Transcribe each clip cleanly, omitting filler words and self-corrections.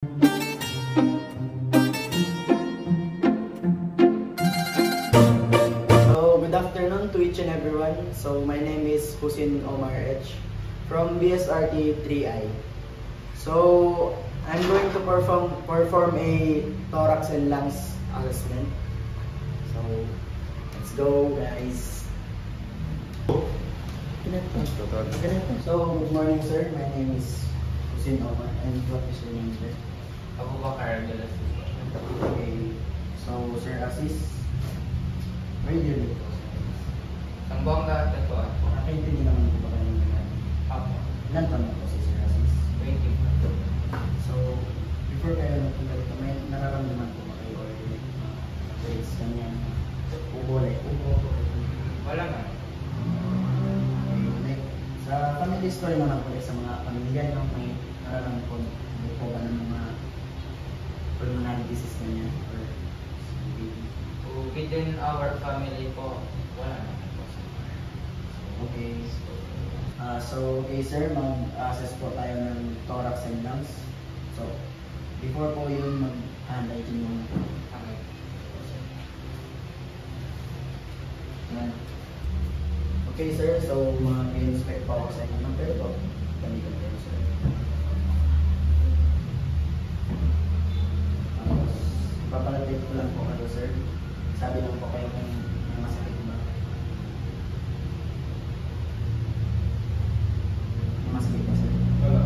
Good afternoon to each and everyone. So my name is Husin Omar H from BSRT 3I. So I'm going to perform a thorax and lungs assessment. So let's go, guys. So good morning, sir. My name is Husin Omar, and what is your name, sir? Abu Bakar Galas. Okay. So Sir Aziz, where do you live? Sambuanga, Tatuan. Nakaintindi naman po ba kayo ng Apo. ilan taon na po si Sir Aziz? 20. So, before kayo nagpunta dito, may nararamdaman po ba kayo or grades ganyan? Ubole? Wala nga. Like, sa family story mo lang po sa mga pamilya nyo, may nararamdaman po ba ng mga pulmonary disease ganyan? Or Within our family po, wala nga. okay. Okay sir, mag-assess po tayo ng thorax and lungs. So, before po yun, mag-handwriting muna po. Okay. Okay sir, so mag-inspect po ako sa inyo ng pero ganito kayo sir. Papalapit ko lang po kayo sir. Sabi lang po kayo kung may masakit ba. May masakit ba sir? Wala.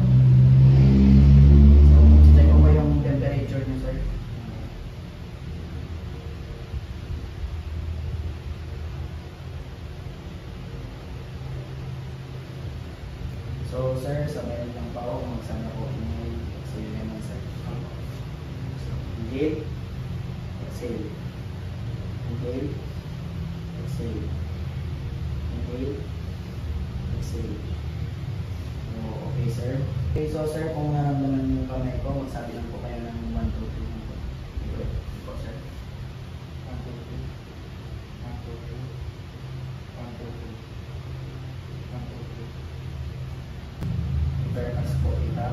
So, check ko ba yung temperature niyo sir? So sir, sabayan lang pa ako kung magsama po inhale, exhale naman sir. Inhale, exhale. Inhale, exhale. Inhale, exhale. Oh, okay sir. Okay, so sir, kung naramdaman niyo yung kamay ko, magsabi lang po kayo ng 1, 2, 3. Ito po sir. 1, 2, 3. 1, 2, 3. 1, 2, 3. 1, 2, 3. Ibertas po kita.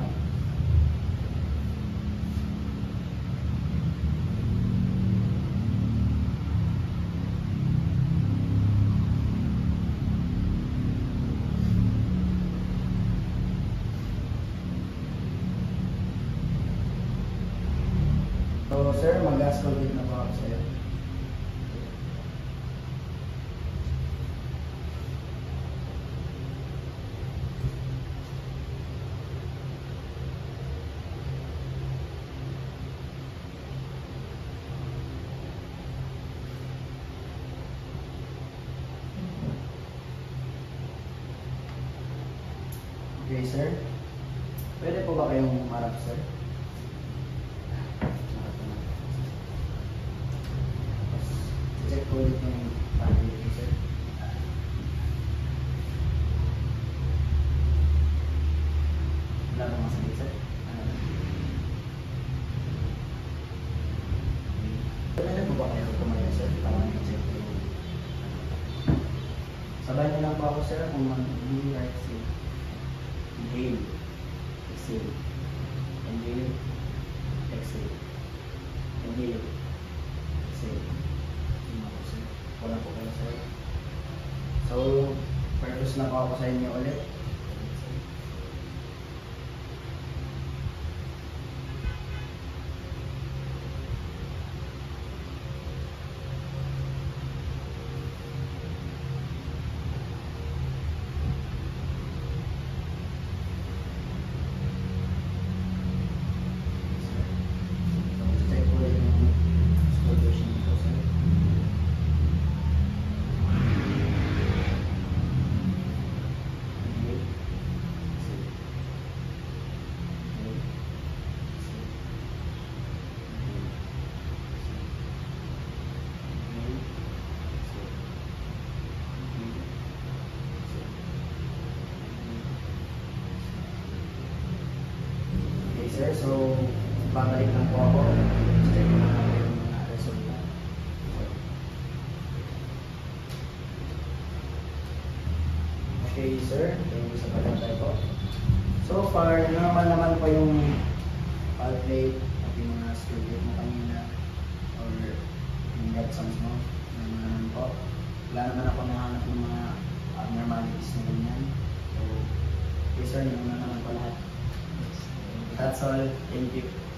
So sir, mag-ascoltate na po ako sa'yo. Okay sir, pwede po ba kayong marap sir? Check ko ulit yung family sir. Wala bang masakit sir? Pwede po ba kayo kumayo sir? Para ma-check ko yung sabay niyo lang po ako sir kung mag-inhale or exhale. Inhale, exhale. Inhale, exhale. Inhale, exhale. Wala po kayo sir. So, purpose na po ako sa inyo ulit. Check ko ulit yung solution ko sir. Okay sir, so babalik lang po ako. Check ko na yung mga resulta. Okay sir, thank you sa pagkatay po. So far, normal naman po yung calculate at yung mga skill gate mo kanina or yung red sounds mo naman po. Wala naman ako nahanap ng mga abnormalities na ganyan. So, okay sir, yun na naman po lahat. That's all. Thank you.